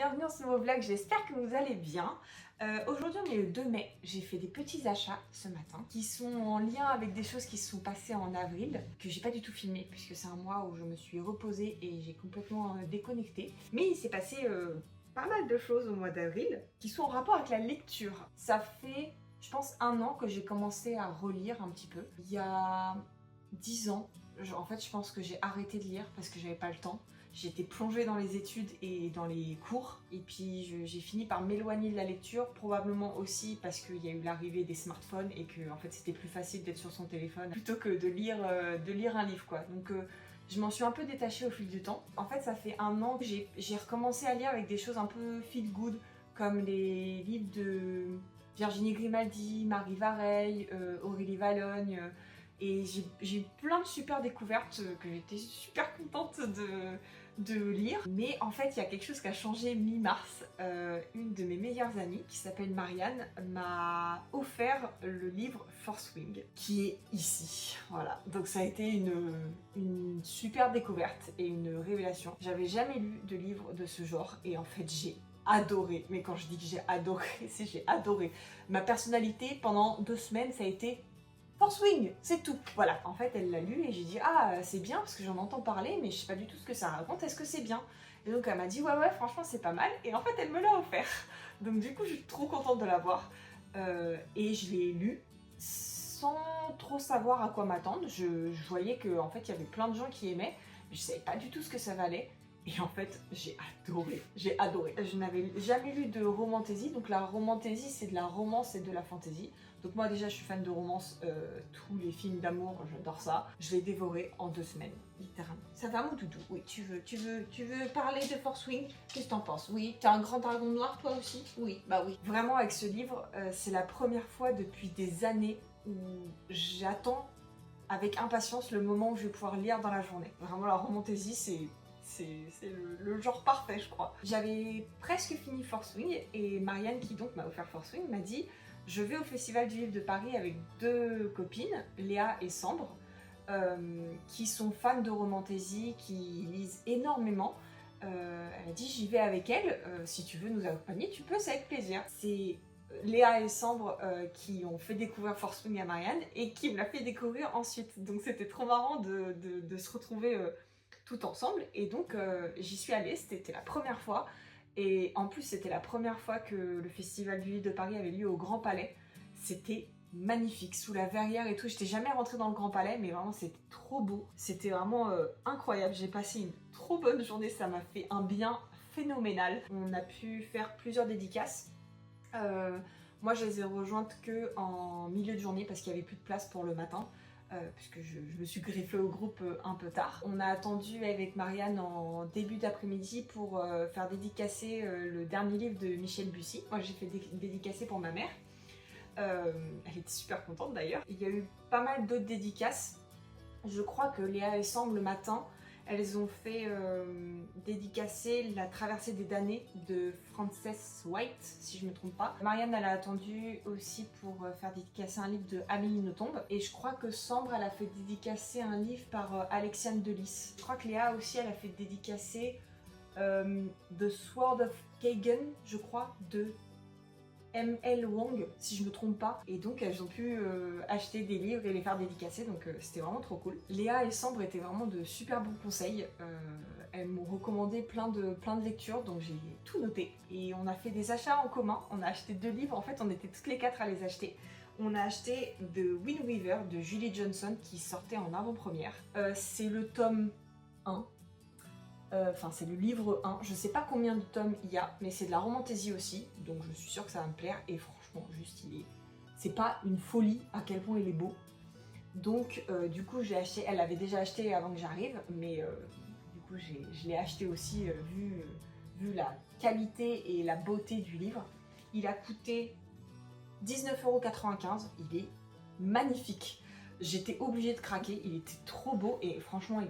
bienvenue dans ce nouveau vlog, j'espère que vous allez bien. Aujourd'hui on est le 2 mai, j'ai fait des petits achats ce matin qui sont en lien avec des choses qui se sont passées en avril, que j'ai pas du tout filmé puisque c'est un mois où je me suis reposée et j'ai complètement déconnecté. Mais il s'est passé pas mal de choses au mois d'avril qui sont en rapport avec la lecture. Ça fait, je pense, 1 an que j'ai commencé à relire un petit peu. Il y a 10 ans, en fait je pense que j'ai arrêté de lire parce que j'avais pas le temps. J'étais plongée dans les études et dans les cours et puis j'ai fini par m'éloigner de la lecture, probablement aussi parce qu'il y a eu l'arrivée des smartphones et que en fait c'était plus facile d'être sur son téléphone plutôt que de lire un livre quoi. Donc je m'en suis un peu détachée au fil du temps. En fait ça fait 1 an que j'ai recommencé à lire avec des choses un peu feel good comme les livres de Virginie Grimaldi, Marie Vareille, Aurélie Vallogne. Et j'ai eu plein de super découvertes que j'étais super contente de lire. Mais en fait, il y a quelque chose qui a changé mi-mars. Une de mes meilleures amies, qui s'appelle Marianne, m'a offert le livre Fourth Wing, qui est ici. Voilà. Donc ça a été une super découverte et une révélation. J'avais jamais lu de livre de ce genre et en fait, j'ai adoré. Mais quand je dis que j'ai adoré, c'est j'ai adoré. Ma personnalité, pendant 2 semaines, ça a été Fourth Wing, c'est tout. Voilà, en fait elle l'a lu et j'ai dit ah c'est bien parce que j'en entends parler mais je sais pas du tout ce que ça raconte, est-ce que c'est bien? Et donc elle m'a dit ouais franchement c'est pas mal et en fait elle me l'a offert. Donc du coup je suis trop contente de l'avoir et je l'ai lu sans trop savoir à quoi m'attendre. Je voyais que en fait il y avait plein de gens qui aimaient mais je savais pas du tout ce que ça valait. Et en fait, j'ai adoré. Je n'avais jamais lu de romantasy, donc la romantasy c'est de la romance et de la fantasy. Donc moi déjà je suis fan de romance, tous les films d'amour, j'adore ça. Je l'ai dévoré en 2 semaines, littéralement. Ça va mon doudou? Oui, tu veux parler de Fourth Wing? Qu'est-ce que t'en penses? Oui, t'as un grand dragon noir toi aussi? Oui, bah oui. Vraiment avec ce livre, c'est la première fois depuis des années où j'attends avec impatience le moment où je vais pouvoir lire dans la journée. Vraiment la romantasy c'est le genre parfait je crois. J'avais presque fini Fourth Wing et Marianne qui donc m'a offert Fourth Wing m'a dit je vais au Festival du Livre de Paris avec 2 copines, Léa et Sambre, qui sont fans de romantasy, qui lisent énormément. Elle a dit j'y vais avec elle, si tu veux nous accompagner tu peux, c'est avec plaisir. C'est Léa et Sambre qui ont fait découvrir Fourth Wing à Marianne et qui me l'a fait découvrir ensuite. Donc c'était trop marrant de se retrouver tout ensemble et donc j'y suis allée, c'était la première fois et en plus c'était la première fois que le Festival du Livre de Paris avait lieu au Grand Palais. C'était magnifique, sous la verrière et tout, j'étais jamais rentrée dans le Grand Palais mais vraiment c'était trop beau, c'était vraiment incroyable, j'ai passé une trop bonne journée, ça m'a fait un bien phénoménal. On a pu faire plusieurs dédicaces. Moi je les ai rejointes que en milieu de journée parce qu'il n'y avait plus de place pour le matin. Puisque je me suis greffée au groupe un peu tard. On a attendu avec Marianne en début d'après-midi pour faire dédicacer le dernier livre de Michel Bussy. Moi j'ai fait dédicacer pour ma mère. Elle était super contente d'ailleurs. Il y a eu pas mal d'autres dédicaces. Je crois que Léa et Sambre le matin, elles ont fait dédicacer La traversée des damnés de Frances White, si je ne me trompe pas. Marianne, elle a attendu aussi pour faire dédicacer un livre de Amélie Nothomb. Et je crois que Sambre, elle a fait dédicacer un livre par Alexiane Delis. Je crois que Léa aussi, elle a fait dédicacer The Sword of Kagan, je crois, de M.L. Wong, si je ne me trompe pas. Et donc elles ont pu acheter des livres et les faire dédicacer, donc c'était vraiment trop cool. Léa et Sambre étaient vraiment de super bons conseils. Elles m'ont recommandé plein de lectures, donc j'ai tout noté. Et on a fait des achats en commun, on a acheté 2 livres, en fait on était toutes les 4 à les acheter. On a acheté The Wind Weaver de Julie Johnson qui sortait en avant-première. C'est le tome 1. Enfin c'est le livre 1, je sais pas combien de tomes il y a, mais c'est de la romantasy aussi, donc je suis sûre que ça va me plaire, et franchement juste c'est pas une folie à quel point il est beau. Donc du coup j'ai acheté, elle l'avait déjà acheté avant que j'arrive, mais du coup je l'ai acheté aussi vu la qualité et la beauté du livre. Il a coûté 19,95 €, il est magnifique. J'étais obligée de craquer, il était trop beau et franchement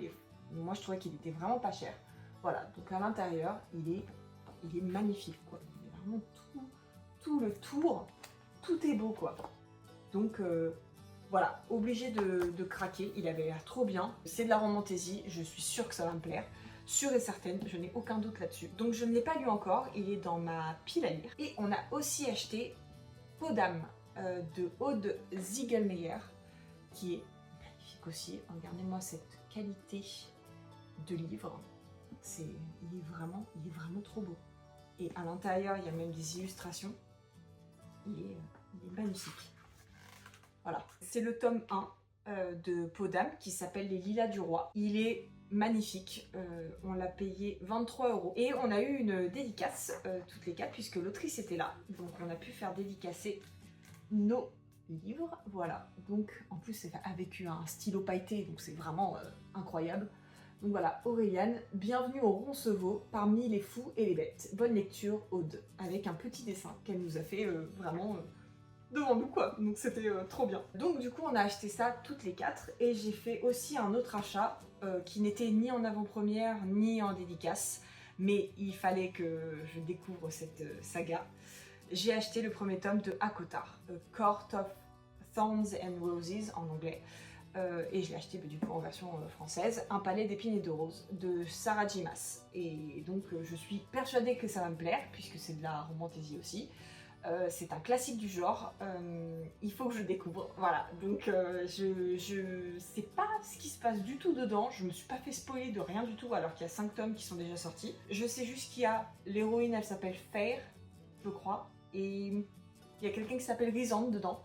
moi je trouvais qu'il était vraiment pas cher. Voilà, donc à l'intérieur, il est magnifique, quoi. Il est vraiment tout le tour, tout est beau, quoi. Donc voilà, obligé de craquer, il avait l'air trop bien. C'est de la romantasy, je suis sûre que ça va me plaire. sûre et certaine, je n'ai aucun doute là-dessus. Donc je ne l'ai pas lu encore, il est dans ma pile à lire. Et on a aussi acheté Peau d'âme de Aude Ziegelmeyer, qui est magnifique aussi. Regardez-moi cette qualité de livre. Il est vraiment trop beau. Et à l'intérieur, il y a même des illustrations. Il est magnifique. Voilà, c'est le tome 1 de Peau d'âme qui s'appelle Les Lilas du Roi. Il est magnifique, on l'a payé 23 € et on a eu une dédicace toutes les quatre puisque l'autrice était là, donc on a pu faire dédicacer nos livres, voilà. Donc en plus c'est avec un stylo pailleté, donc c'est vraiment incroyable. Donc voilà, Auréliane, bienvenue au Roncevaux, parmi les fous et les bêtes. Bonne lecture, Aude, avec un petit dessin qu'elle nous a fait vraiment devant nous quoi, donc c'était trop bien. Donc du coup on a acheté ça toutes les quatre et j'ai fait aussi un autre achat qui n'était ni en avant-première ni en dédicace, mais il fallait que je découvre cette saga. J'ai acheté le premier tome de ACOTAR, A Court of Thorns and Roses en anglais, et je l'ai acheté du coup en version française, Un palais d'épines et de roses de Sarah J. Maas. Et donc je suis persuadée que ça va me plaire puisque c'est de la romantasy aussi. C'est un classique du genre, il faut que je découvre, voilà, donc je sais pas ce qui se passe du tout dedans, je me suis pas fait spoiler de rien du tout alors qu'il y a 5 tomes qui sont déjà sortis. Je sais juste qu'il y a l'héroïne, elle s'appelle Fair, je crois, et il y a quelqu'un qui s'appelle Rhysand dedans.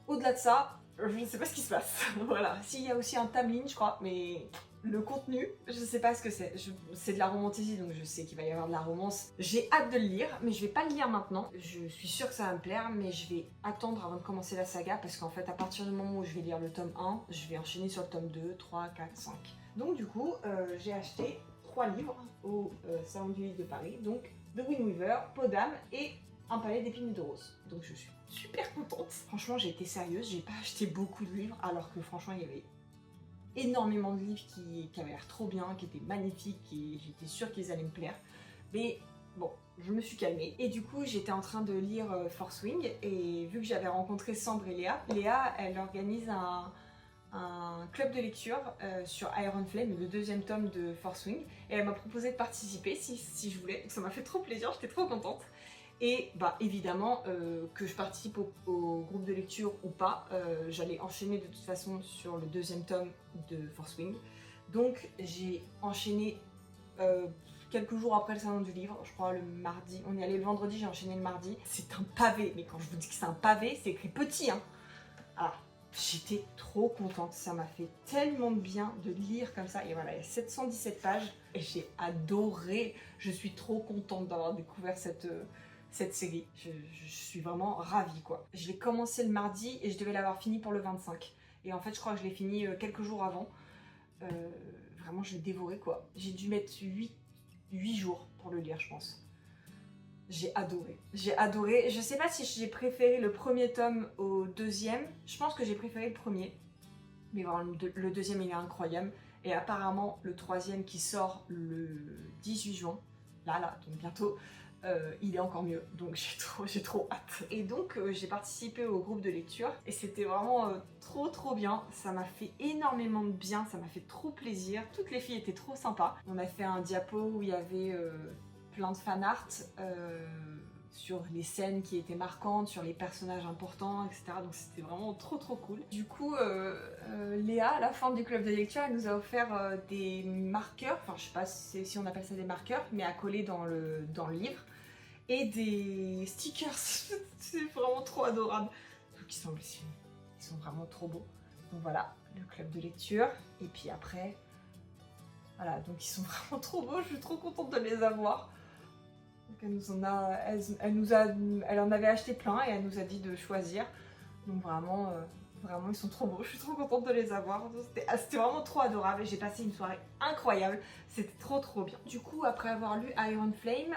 Au-delà de ça, je ne sais pas ce qui se passe, voilà. S'il y a aussi un Tamlin, je crois, mais le contenu, je sais pas ce que c'est. C'est de la romantasy, donc je sais qu'il va y avoir de la romance. J'ai hâte de le lire, mais je vais pas le lire maintenant. Je suis sûre que ça va me plaire, mais je vais attendre avant de commencer la saga, parce qu'en fait, à partir du moment où je vais lire le tome 1, je vais enchaîner sur le tome 2, 3, 4, 5. Donc du coup, j'ai acheté 3 livres au Salon du Livre de Paris, donc The Wind Weaver, Peau d'âme et Un palais d'épines et de roses. Donc je suis super contente. Franchement, j'ai été sérieuse, j'ai pas acheté beaucoup de livres, alors que franchement, il y avait énormément de livres qui avaient l'air trop bien, qui étaient magnifiques, et j'étais sûre qu'ils allaient me plaire. Mais bon, je me suis calmée. Et du coup, j'étais en train de lire Force Wing, et vu que j'avais rencontré Sandre et Léa, elle organise un club de lecture sur Iron Flame, le 2e tome de Force Wing, et elle m'a proposé de participer si je voulais. Donc ça m'a fait trop plaisir, j'étais trop contente. Et bah évidemment que je participe au groupe de lecture ou pas, j'allais enchaîner de toute façon sur le 2e tome de Force Wing. Donc j'ai enchaîné quelques jours après le salon du livre, je crois le mardi, on est allé le vendredi, j'ai enchaîné le mardi. C'est un pavé, mais quand je vous dis que c'est un pavé, c'est écrit petit hein. Alors j'étais trop contente, ça m'a fait tellement de bien de lire comme ça. Et voilà, il y a 717 pages et j'ai adoré, je suis trop contente d'avoir découvert cette série. Je suis vraiment ravie quoi. Je l'ai commencé le mardi et je devais l'avoir fini pour le 25. Et en fait je crois que je l'ai fini quelques jours avant. Vraiment je l'ai dévoré quoi. J'ai dû mettre 8 jours pour le lire je pense. J'ai adoré. J'ai adoré. Je sais pas si j'ai préféré le premier tome au 2e. Je pense que j'ai préféré le premier. Mais vraiment le 2e il est incroyable. Et apparemment le 3e qui sort le 18 juin. Là, donc bientôt. Il est encore mieux, donc j'ai trop hâte. Et donc j'ai participé au groupe de lecture et c'était vraiment trop bien. Ça m'a fait énormément de bien, ça m'a fait trop plaisir. Toutes les filles étaient trop sympas. On a fait un diapo où il y avait plein de fan art sur les scènes qui étaient marquantes, sur les personnages importants, etc. Donc c'était vraiment trop cool. Du coup, Léa, à la fin du club de lecture, elle nous a offert des marqueurs, enfin je sais pas si on appelle ça des marqueurs, mais à coller dans le livre, et des stickers. C'est vraiment trop adorable. Donc ils sont vraiment trop beaux. Donc voilà, le club de lecture. Et puis après, voilà, donc ils sont vraiment trop beaux, je suis trop contente de les avoir. Donc elle en avait acheté plein et elle nous a dit de choisir. Donc vraiment, ils sont trop beaux. Je suis trop contente de les avoir. C'était vraiment trop adorable et j'ai passé une soirée incroyable. C'était trop bien. Du coup, après avoir lu Iron Flame,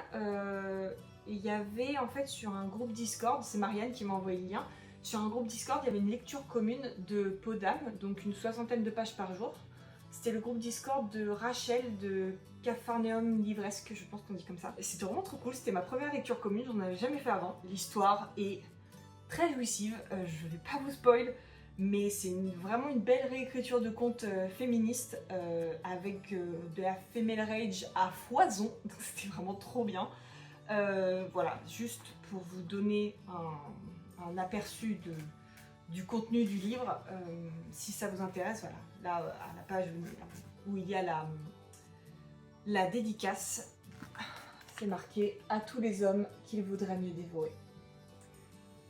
il y avait en fait sur un groupe Discord, c'est Marianne qui m'a envoyé le lien. Sur un groupe Discord, il y avait une lecture commune de Peau d'âme, donc une 60aine de pages par jour. C'était le groupe Discord de Rachel de Capharnaüm Livresque, je pense qu'on dit comme ça. Et c'était vraiment trop cool, c'était ma première lecture commune, j'en avais jamais fait avant. L'histoire est très jouissive, je vais pas vous spoil, mais c'est vraiment une belle réécriture de contes féministes avec de la female rage à foison, donc c'était vraiment trop bien. Voilà, juste pour vous donner un aperçu du contenu du livre, si ça vous intéresse, voilà, là à la page où il y a la dédicace, c'est marqué « À tous les hommes qu'il vaudrait mieux dévorer ».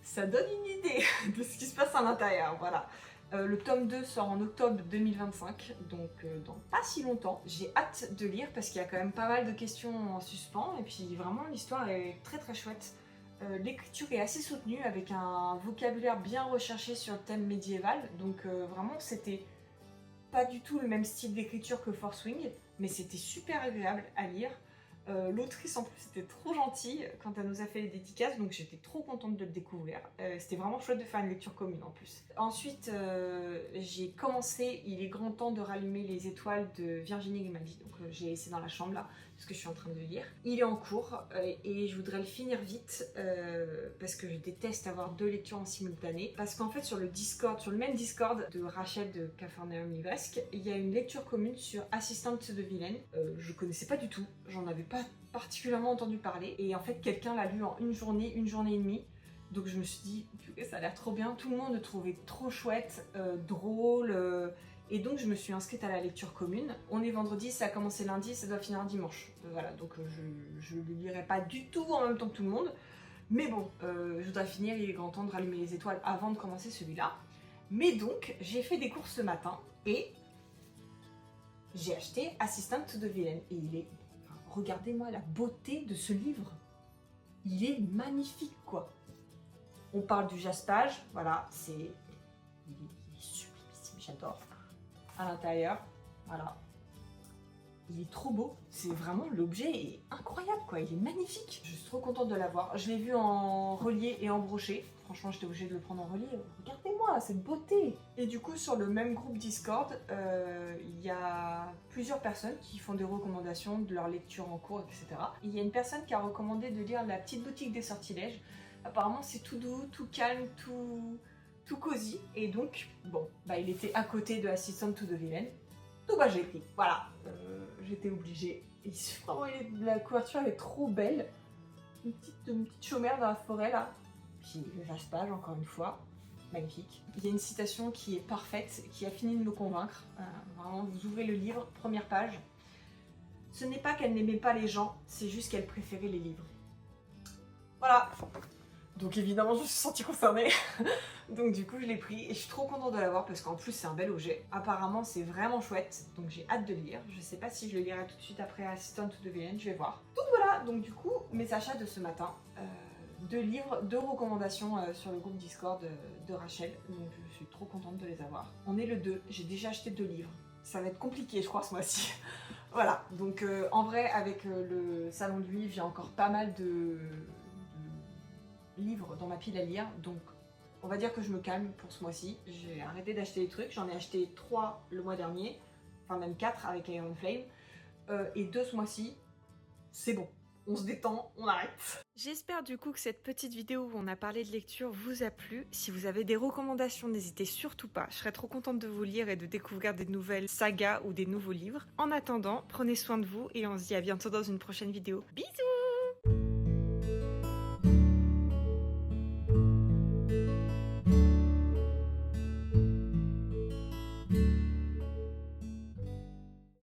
Ça donne une idée de ce qui se passe à l'intérieur, voilà. Le tome 2 sort en octobre 2025, donc dans pas si longtemps. J'ai hâte de lire parce qu'il y a quand même pas mal de questions en suspens, et puis vraiment l'histoire est très très chouette. L'écriture est assez soutenue avec un vocabulaire bien recherché sur le thème médiéval, donc vraiment c'était pas du tout le même style d'écriture que Force Wing, mais c'était super agréable à lire. L'autrice en plus était trop gentille quand elle nous a fait les dédicaces, donc j'étais trop contente de le découvrir. C'était vraiment chouette de faire une lecture commune en plus. Ensuite, j'ai commencé Il est grand temps de rallumer les étoiles de Virginie Grimaldi, donc j'ai laissé dans la chambre là, parce que je suis en train de le lire. Il est en cours et je voudrais le finir vite parce que je déteste avoir deux lectures en simultané. Parce qu'en fait sur le Discord, sur le même Discord de Rachel de Capharnaüm Livresque, il y a une lecture commune sur Assistant to the Villain. Je connaissais pas du tout, j'en avais pas particulièrement entendu parler, et en fait quelqu'un l'a lu en une journée et demie. Donc je me suis dit, ça a l'air trop bien, tout le monde le trouvait trop chouette, drôle, et donc je me suis inscrite à la lecture commune. On est vendredi, ça a commencé lundi, ça doit finir dimanche. Voilà, donc je ne le lirai pas du tout en même temps que tout le monde, mais bon, je voudrais finir, il est grand temps de rallumer les étoiles avant de commencer celui-là. Mais donc, j'ai fait des courses ce matin, et j'ai acheté Assistant to the Villain, et il est... Regardez-moi la beauté de ce livre. Il est magnifique, quoi. On parle du jaspage, voilà, il est sublimissime, j'adore. À l'intérieur, voilà. Il est trop beau. C'est vraiment, l'objet est incroyable, quoi. Il est magnifique. Je suis trop contente de l'avoir. Je l'ai vu en relié et en broché. Franchement, j'étais obligée de le prendre en relié. Regardez-moi cette beauté. Et du coup, sur le même groupe Discord, il y a plusieurs personnes qui font des recommandations de leur lecture en cours, etc. Il y a une personne qui a recommandé de lire La Petite Boutique des Sortilèges. Apparemment, c'est tout doux, tout calme, tout cosy. Et donc, bon, bah, il était à côté de Assistant to the Villain. Donc bah, j'ai pris. Voilà. J'étais obligée. Et vraiment, la couverture elle est trop belle. Une petite chaumière dans la forêt là. Puis le jaspage encore une fois. Magnifique. Il y a une citation qui est parfaite, qui a fini de me convaincre. Vraiment, vous ouvrez le livre, première page. Ce n'est pas qu'elle n'aimait pas les gens, c'est juste qu'elle préférait les livres. Voilà. Donc évidemment, je me suis sentie concernée. Donc du coup, je l'ai pris et je suis trop contente de l'avoir parce qu'en plus, c'est un bel objet. Apparemment, c'est vraiment chouette, donc j'ai hâte de le lire. Je sais pas si je le lirai tout de suite après Assistant to the Villain, je vais voir. Donc voilà, donc du coup, mes achats de ce matin. Deux livres, deux recommandations sur le groupe Discord de Rachel. Donc je suis trop contente de les avoir. On est le 2, j'ai déjà acheté 2 livres. Ça va être compliqué, je crois, ce mois-ci. Voilà, donc en vrai, avec le salon du livre, j'ai encore pas mal de livres dans ma pile à lire, donc on va dire que je me calme pour ce mois-ci. J'ai arrêté d'acheter des trucs, j'en ai acheté 3 le mois dernier, enfin même 4 avec Iron Flame, et 2 ce mois-ci, c'est bon. On se détend, on arrête. J'espère du coup que cette petite vidéo où on a parlé de lecture vous a plu. Si vous avez des recommandations, n'hésitez surtout pas. Je serais trop contente de vous lire et de découvrir des nouvelles sagas ou des nouveaux livres. En attendant, prenez soin de vous et on se dit à bientôt dans une prochaine vidéo. Bisous!